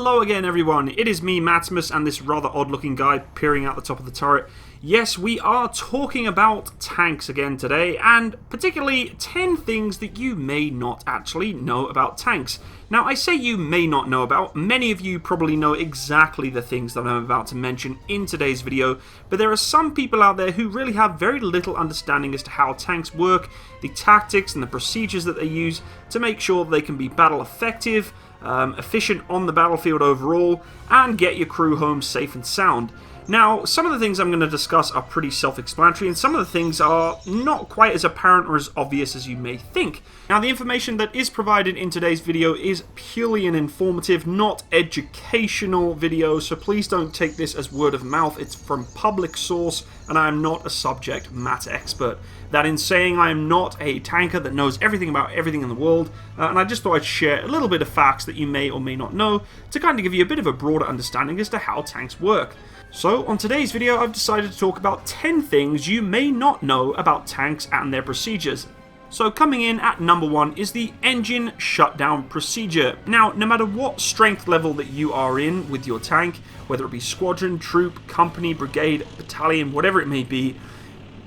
Hello again everyone, it is me Matsimus and this rather odd looking guy peering out the top of the turret. Yes, we are talking about tanks again today, and particularly 10 things that you may not actually know about tanks. Now I say you may not know about, many of you probably know exactly the things that I'm about to mention in today's video, but there are some people out there who really have very little understanding as to how tanks work, the tactics and the procedures that they use to make sure they can be battle effective, efficient on the battlefield overall, and get your crew home safe and sound. Now, some of the things I'm going to discuss are pretty self-explanatory, and some of the things are not quite as apparent or as obvious as you may think. Now, the information that is provided in today's video is purely an informative, not educational video, so please don't take this as word of mouth. It's from public source, and I am not a subject matter expert. That in saying, I am not a tanker that knows everything about everything in the world, and I just thought I'd share a little bit of facts that you may or may not know to kind of give you a bit of a broader understanding as to how tanks work. So, on today's video, I've decided to talk about 10 things you may not know about tanks and their procedures. So, coming in at number 1 is the engine shutdown procedure. Now, no matter what strength level that you are in with your tank, whether it be squadron, troop, company, brigade, battalion, whatever it may be,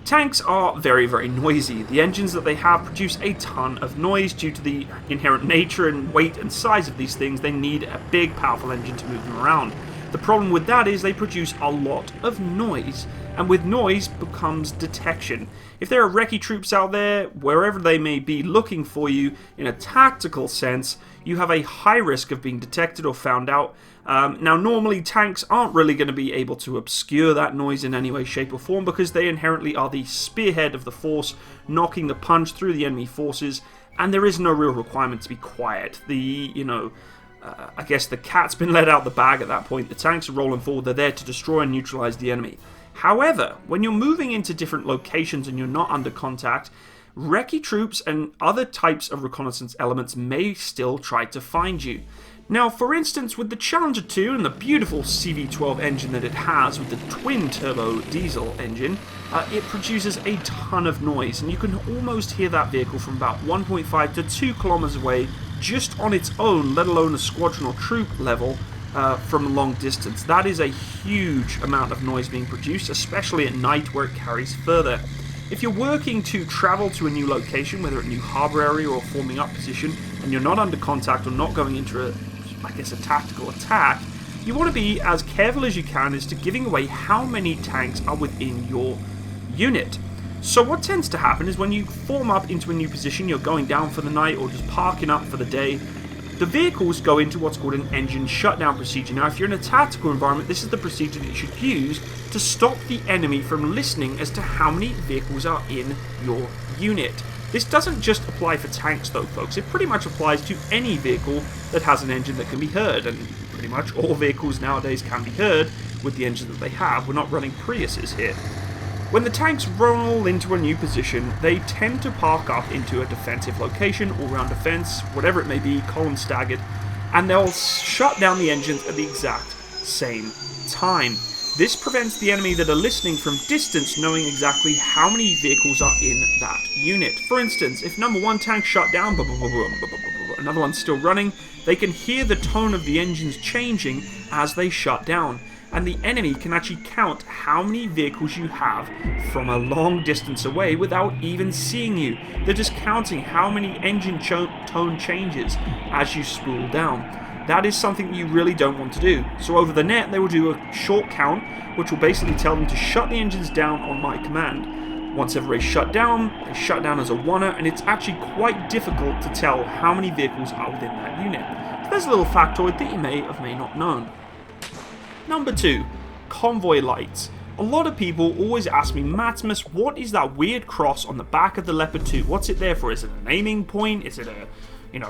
tanks are very, very noisy. The engines that they have produce a ton of noise due to the inherent nature and weight and size of these things. They need a big, powerful engine to move them around. The problem with that is they produce a lot of noise, and with noise becomes detection. If there are recce troops out there, wherever they may be looking for you in a tactical sense, you have a high risk of being detected or found out. Now normally tanks aren't really going to be able to obscure that noise in any way, shape or form because they inherently are the spearhead of the force, knocking the punch through the enemy forces, and there is no real requirement to be quiet. I guess the cat's been let out the bag at that point. The tanks are rolling forward, they're there to destroy and neutralize the enemy. However, when you're moving into different locations and you're not under contact, recce troops and other types of reconnaissance elements may still try to find you. Now, for instance, with the Challenger 2 and the beautiful CV12 engine that it has with the twin-turbo diesel engine, it produces a ton of noise, and you can almost hear that vehicle from about 1.5 to 2 kilometers away just on its own, let alone a squadron or troop level from a long distance. That is a huge amount of noise being produced, especially at night where it carries further. If you're working to travel to a new location, whether a new harbour area or forming up position, and you're not under contact or not going into a tactical attack, you want to be as careful as you can as to giving away how many tanks are within your unit. So what tends to happen is when you form up into a new position, you're going down for the night or just parking up for the day, the vehicles go into what's called an engine shutdown procedure. Now, if you're in a tactical environment, this is the procedure that you should use to stop the enemy from listening as to how many vehicles are in your unit. This doesn't just apply for tanks though, folks. It pretty much applies to any vehicle that has an engine that can be heard, and pretty much all vehicles nowadays can be heard with the engine that they have. We're not running Priuses here. When the tanks roll into a new position, they tend to park up into a defensive location, all-round defense, whatever it may be, column staggered, and they'll shut down the engines at the exact same time. This prevents the enemy that are listening from distance knowing exactly how many vehicles are in that unit. For instance, if number 1 tank shut down, another one's still running, they can hear the tone of the engines changing as they shut down. And the enemy can actually count how many vehicles you have from a long distance away without even seeing you. They're just counting how many engine tone changes as you spool down. That is something you really don't want to do. So over the net, they will do a short count, which will basically tell them to shut the engines down on my command. Once everybody's shut down, they shut down as a oneer, and it's actually quite difficult to tell how many vehicles are within that unit. So there's a little factoid that you may have may not known. Number 2, convoy lights. A lot of people always ask me, Matsimus, what is that weird cross on the back of the Leopard 2? What's it there for? Is it a naming point? Is it a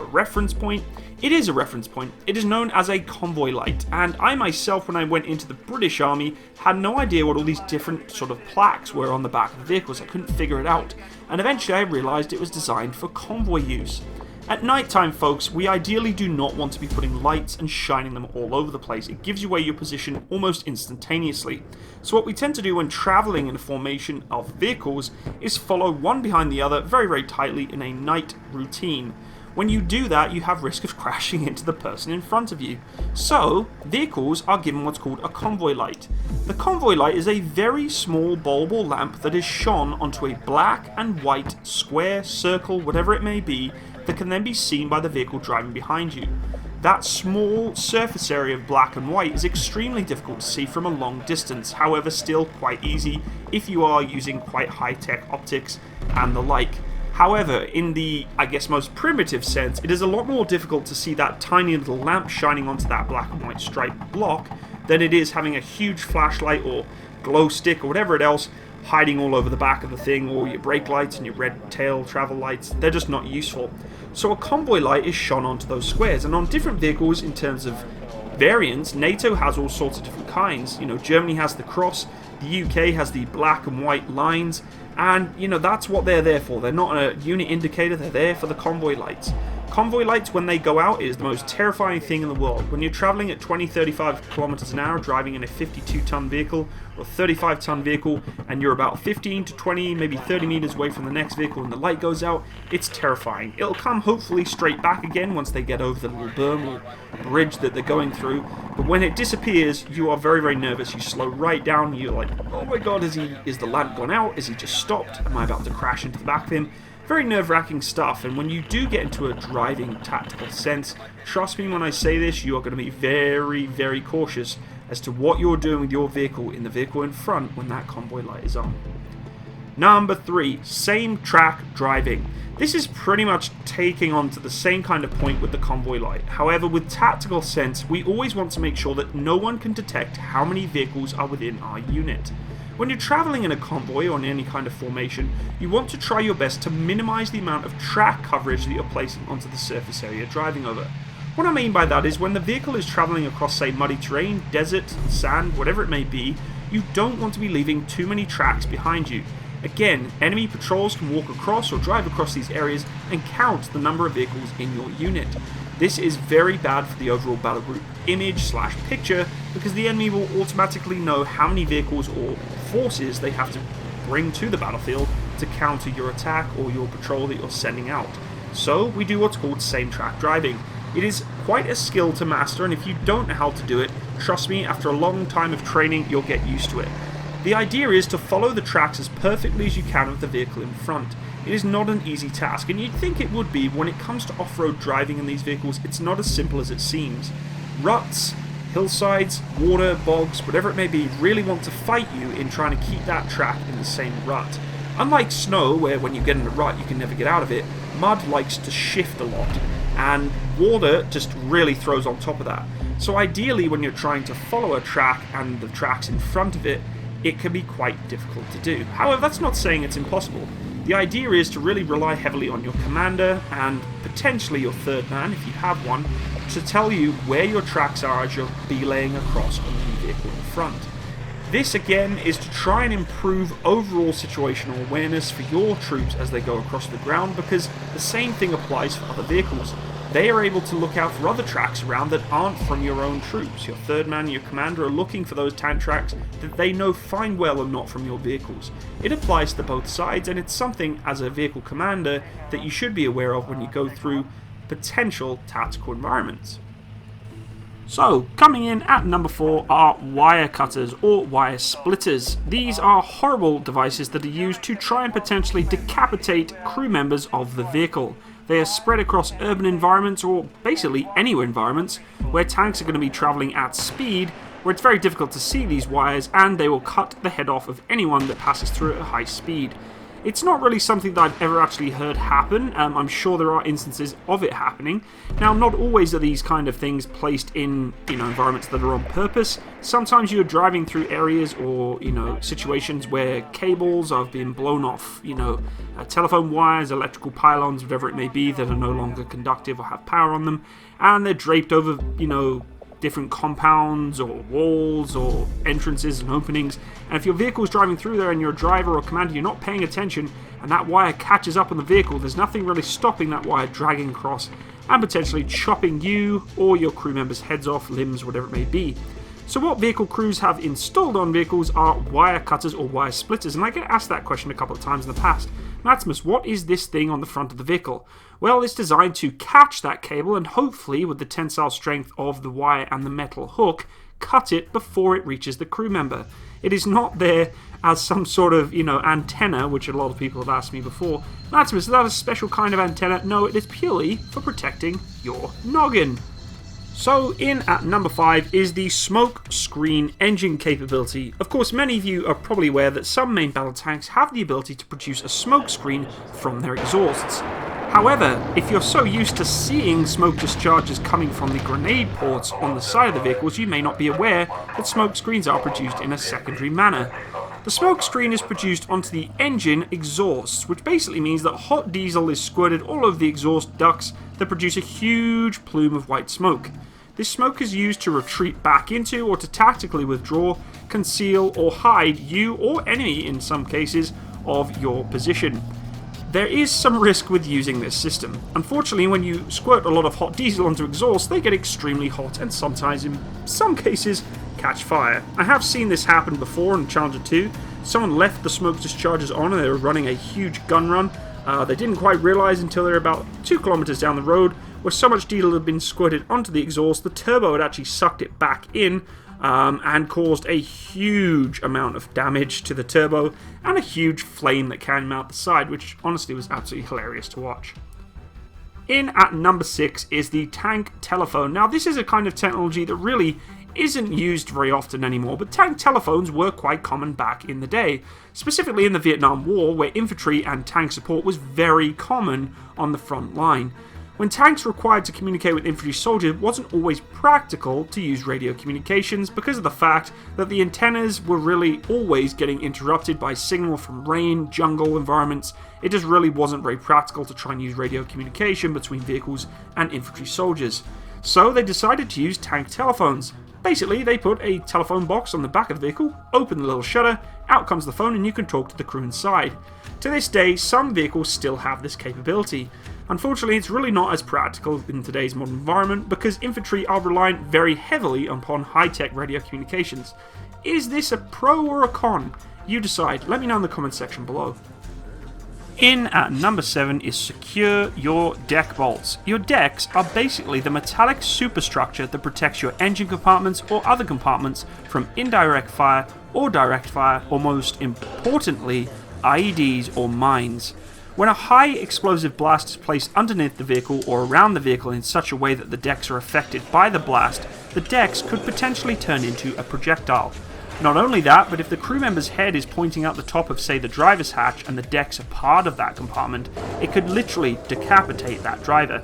reference point? It is a reference point. It is known as a convoy light, and I myself, when I went into the British Army, had no idea what all these different sort of plaques were on the back of the vehicles. I couldn't figure it out, and eventually I realised it was designed for convoy use. At night time, folks, we ideally do not want to be putting lights and shining them all over the place. It gives you away your position almost instantaneously. So what we tend to do when travelling in a formation of vehicles is follow one behind the other very, very tightly in a night routine. When you do that, you have risk of crashing into the person in front of you. So, vehicles are given what's called a convoy light. The convoy light is a very small bulbable lamp that is shone onto a black and white square, circle, whatever it may be, that can then be seen by the vehicle driving behind you. That small surface area of black and white is extremely difficult to see from a long distance, however still quite easy if you are using quite high-tech optics and the like. However, in the, I guess, most primitive sense, it is a lot more difficult to see that tiny little lamp shining onto that black and white striped block than it is having a huge flashlight or glow stick or whatever else hiding all over the back of the thing, or your brake lights and your red tail travel lights. They're just not useful. So a convoy light is shone onto those squares, and on different vehicles in terms of variants, NATO has all sorts of different kinds. Germany has the cross, the UK has the black and white lines, and that's what they're there for. They're not a unit indicator, they're there for the convoy lights. Convoy lights, when they go out, is the most terrifying thing in the world. When you're traveling at 20-35 kilometers an hour, driving in a 52-ton vehicle or 35-ton vehicle, and you're about 15 to 20, maybe 30 meters away from the next vehicle and the light goes out, it's terrifying. It'll come hopefully straight back again once they get over the little berm or bridge that they're going through, but when it disappears, you are very, very nervous. You slow right down, you're like, oh my god, is the lamp gone out? Is he just stopped? Am I about to crash into the back of him? Very nerve-wracking stuff, and when you do get into a driving tactical sense, trust me when I say this, you are going to be very, very cautious as to what you're doing with your vehicle in the vehicle in front when that convoy light is on. Number 3, same track driving. This is pretty much taking on to the same kind of point with the convoy light. However, with tactical sense, we always want to make sure that no one can detect how many vehicles are within our unit. When you're traveling in a convoy or in any kind of formation, you want to try your best to minimize the amount of track coverage that you're placing onto the surface area you're driving over. What I mean by that is when the vehicle is traveling across, say, muddy terrain, desert, sand, whatever it may be, you don't want to be leaving too many tracks behind you. Again, enemy patrols can walk across or drive across these areas and count the number of vehicles in your unit. This is very bad for the overall battle group image/picture because the enemy will automatically know how many vehicles or forces they have to bring to the battlefield to counter your attack or your patrol that you're sending out. So we do what's called same track driving. It is quite a skill to master, and if you don't know how to do it, trust me, after a long time of training you'll get used to it. The idea is to follow the tracks as perfectly as you can with the vehicle in front. It is not an easy task, and you'd think it would be. When it comes to off-road driving in these vehicles, it's not as simple as it seems. Ruts, hillsides, water, bogs, whatever it may be, really want to fight you in trying to keep that track in the same rut. Unlike snow, where when you get in a rut you can never get out of it, mud likes to shift a lot, and water just really throws on top of that. So ideally, when you're trying to follow a track and the track's in front of it, it can be quite difficult to do. However, that's not saying it's impossible. The idea is to really rely heavily on your commander and potentially your third man, if you have one, to tell you where your tracks are as you're belaying across on the vehicle in front. This again is to try and improve overall situational awareness for your troops as they go across the ground, because the same thing applies for other vehicles. They are able to look out for other tracks around that aren't from your own troops. Your third man and your commander are looking for those tank tracks that they know fine well are not from your vehicles. It applies to both sides, and it's something as a vehicle commander that you should be aware of when you go through potential tactical environments. So, coming in at number 4 are wire cutters or wire splitters. These are horrible devices that are used to try and potentially decapitate crew members of the vehicle. They are spread across urban environments, or basically any environments where tanks are going to be travelling at speed, where it's very difficult to see these wires, and they will cut the head off of anyone that passes through at a high speed. It's not really something that I've ever actually heard happen. I'm sure there are instances of it happening. Now, not always are these kind of things placed in environments that are on purpose. Sometimes you're driving through areas or situations where cables have been blown off, telephone wires, electrical pylons, whatever it may be, that are no longer conductive or have power on them, and they're draped over different compounds or walls or entrances and openings, and if your vehicle is driving through there and you're a driver or commander, you're not paying attention and that wire catches up on the vehicle, there's nothing really stopping that wire dragging across and potentially chopping you or your crew members' heads off, limbs, whatever it may be. So what vehicle crews have installed on vehicles are wire cutters or wire splitters, and I get asked that question a couple of times in the past. Matsimus, what is this thing on the front of the vehicle? Well, it's designed to catch that cable and hopefully, with the tensile strength of the wire and the metal hook, cut it before it reaches the crew member. It is not there as some sort of, antenna, which a lot of people have asked me before. Matsimus, is that a special kind of antenna? No, it is purely for protecting your noggin. So in at number 5 is the smoke screen engine capability. Of course, many of you are probably aware that some main battle tanks have the ability to produce a smoke screen from their exhausts. However, if you're so used to seeing smoke discharges coming from the grenade ports on the side of the vehicles, you may not be aware that smoke screens are produced in a secondary manner. The smoke screen is produced onto the engine exhausts, which basically means that hot diesel is squirted all over the exhaust ducts that produce a huge plume of white smoke. This smoke is used to retreat back into or to tactically withdraw, conceal or hide you or enemy, in some cases, of your position. There is some risk with using this system. Unfortunately, when you squirt a lot of hot diesel onto exhaust, they get extremely hot and sometimes, in some cases, catch fire. I have seen this happen before in Challenger 2. Someone left the smoke discharges on and they were running a huge gun run. They didn't quite realise until they were about 2 kilometers down the road where so much diesel had been squirted onto the exhaust, the turbo had actually sucked it back in and caused a huge amount of damage to the turbo and a huge flame that came out the side, which honestly was absolutely hilarious to watch. In at number 6 is the tank telephone. Now this is a kind of technology that really isn't used very often anymore, but tank telephones were quite common back in the day, specifically in the Vietnam War, where infantry and tank support was very common on the front line. When tanks were required to communicate with infantry soldiers, it wasn't always practical to use radio communications because of the fact that the antennas were really always getting interrupted by signal from rain, jungle environments. It just really wasn't very practical to try and use radio communication between vehicles and infantry soldiers. So they decided to use tank telephones. Basically, they put a telephone box on the back of the vehicle, open the little shutter, out comes the phone and you can talk to the crew inside. To this day, some vehicles still have this capability. Unfortunately, it's really not as practical in today's modern environment because infantry are reliant very heavily upon high-tech radio communications. Is this a pro or a con? You decide. Let me know in the comment section below. In at number 7 is secure your deck bolts. Your decks are basically the metallic superstructure that protects your engine compartments or other compartments from indirect fire or direct fire, or most importantly, IEDs or mines. When a high explosive blast is placed underneath the vehicle or around the vehicle in such a way that the decks are affected by the blast, the decks could potentially turn into a projectile. Not only that, but if the crew member's head is pointing out the top of, say, the driver's hatch and the decks are part of that compartment, it could literally decapitate that driver.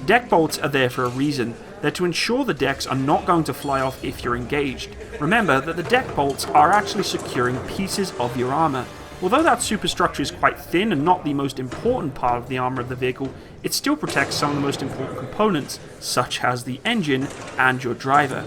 Deck bolts are there for a reason. They're to ensure the decks are not going to fly off if you're engaged. Remember that the deck bolts are actually securing pieces of your armor. Although that superstructure is quite thin and not the most important part of the armor of the vehicle, it still protects some of the most important components, such as the engine and your driver.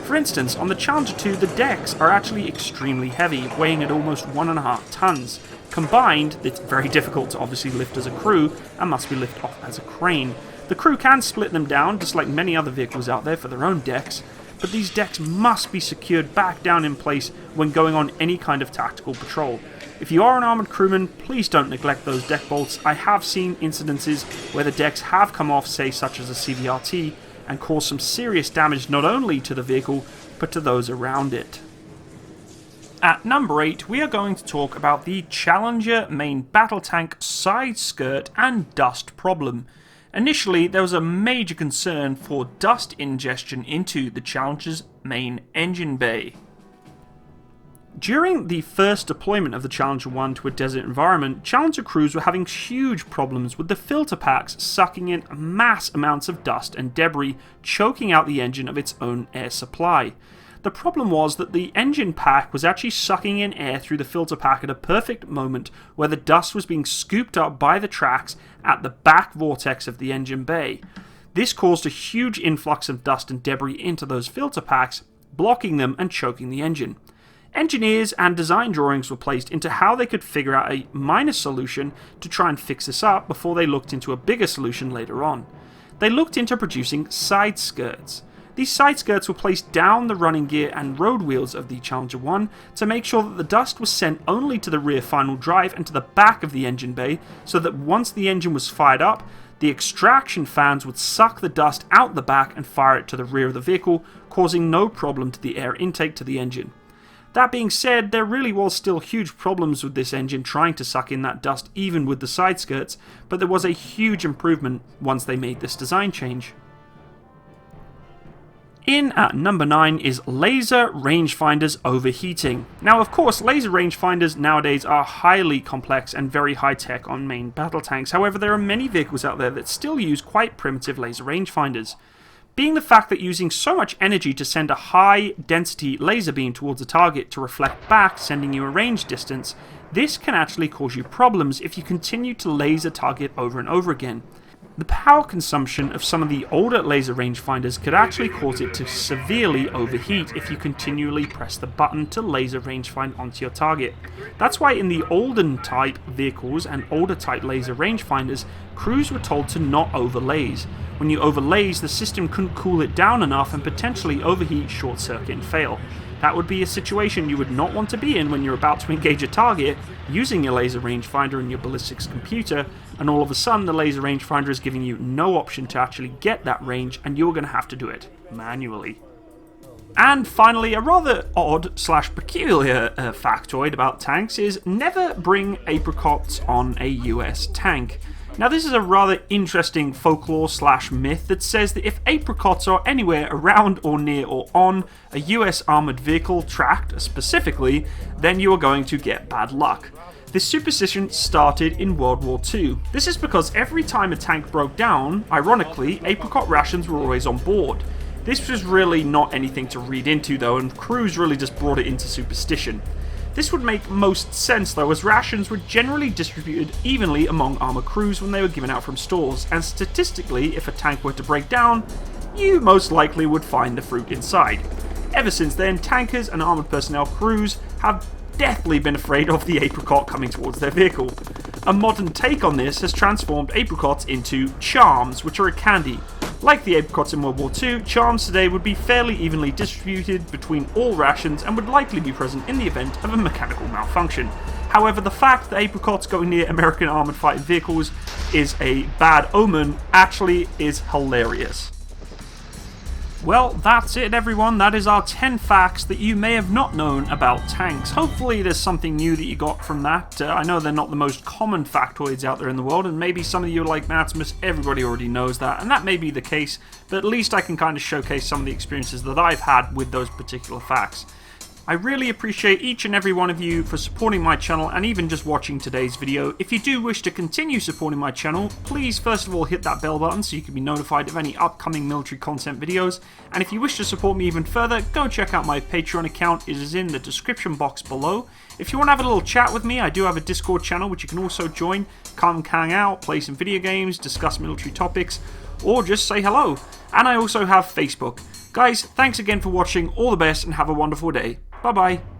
For instance, on the Challenger 2, the decks are actually extremely heavy, weighing at almost 1.5 tons. Combined, it's very difficult to obviously lift as a crew and must be lifted off as a crane. The crew can split them down, just like many other vehicles out there, for their own decks, but these decks must be secured back down in place when going on any kind of tactical patrol. If you are an armoured crewman, please don't neglect those deck bolts. I have seen incidences where the decks have come off, say such as a CVRT, and caused some serious damage not only to the vehicle, but to those around it. At number 8, we are going to talk about the Challenger main battle tank side skirt and dust problem. Initially, there was a major concern for dust ingestion into the Challenger's main engine bay. During the first deployment of the Challenger 1 to a desert environment, Challenger crews were having huge problems with the filter packs sucking in mass amounts of dust and debris, choking out the engine of its own air supply. The problem was that the engine pack was actually sucking in air through the filter pack at a perfect moment where the dust was being scooped up by the tracks at the back vortex of the engine bay. This caused a huge influx of dust and debris into those filter packs, blocking them and choking the engine. Engineers and design drawings were placed into how they could figure out a minor solution to try and fix this up before they looked into a bigger solution later on. They looked into producing side skirts. These side skirts were placed down the running gear and road wheels of the Challenger 1 to make sure that the dust was sent only to the rear final drive and to the back of the engine bay, so that once the engine was fired up, the extraction fans would suck the dust out the back and fire it to the rear of the vehicle, causing no problem to the air intake to the engine. That being said, there really was still huge problems with this engine trying to suck in that dust even with the side skirts, but there was a huge improvement once they made this design change. In at number 9 is laser rangefinders overheating. Now of course, laser rangefinders nowadays are highly complex and very high tech on main battle tanks. However, there are many vehicles out there that still use quite primitive laser rangefinders. Being the fact that using so much energy to send a high density laser beam towards a target to reflect back, sending you a range distance, this can actually cause you problems if you continue to laser target over and over again. The power consumption of some of the older laser rangefinders could actually cause it to severely overheat if you continually press the button to laser rangefind onto your target. That's why in the olden type vehicles and older type laser rangefinders, crews were told to not overlaze. When you overlaze, the system couldn't cool it down enough and potentially overheat, short circuit and fail. That would be a situation you would not want to be in when you're about to engage a target using your laser rangefinder and your ballistics computer, and all of a sudden the laser rangefinder is giving you no option to actually get that range and you're going to have to do it manually. And finally, a rather odd / peculiar factoid about tanks is never bring apricots on a US tank. Now this is a rather interesting folklore / myth that says that if apricots are anywhere around or near or on a US armoured vehicle tracked specifically, then you are going to get bad luck. This superstition started in World War II. This is because every time a tank broke down, ironically, apricot rations were always on board. This was really not anything to read into though, and crews really just brought it into superstition. This would make most sense though, as rations were generally distributed evenly among armor crews when they were given out from stores, and statistically, if a tank were to break down, you most likely would find the fruit inside. Ever since then, tankers and armored personnel crews have deathly been afraid of the apricot coming towards their vehicle. A modern take on this has transformed apricots into charms, which are a candy. Like the apricots in World War II, charms today would be fairly evenly distributed between all rations and would likely be present in the event of a mechanical malfunction. However, the fact that apricots going near American armoured fighting vehicles is a bad omen actually is hilarious. Well, that's it everyone, that is our 10 facts that you may have not known about tanks. Hopefully there's something new that you got from that. I know they're not the most common factoids out there in the world, and maybe some of you are like Matsimus, everybody already knows that, and that may be the case, but at least I can kind of showcase some of the experiences that I've had with those particular facts. I really appreciate each and every one of you for supporting my channel and even just watching today's video. If you do wish to continue supporting my channel, please first of all hit that bell button so you can be notified of any upcoming military content videos. And if you wish to support me even further, go check out my Patreon account. It is in the description box below. If you want to have a little chat with me, I do have a Discord channel which you can also join. Come hang out, play some video games, discuss military topics, or just say hello. And I also have Facebook. Guys, thanks again for watching, all the best and have a wonderful day. Bye bye.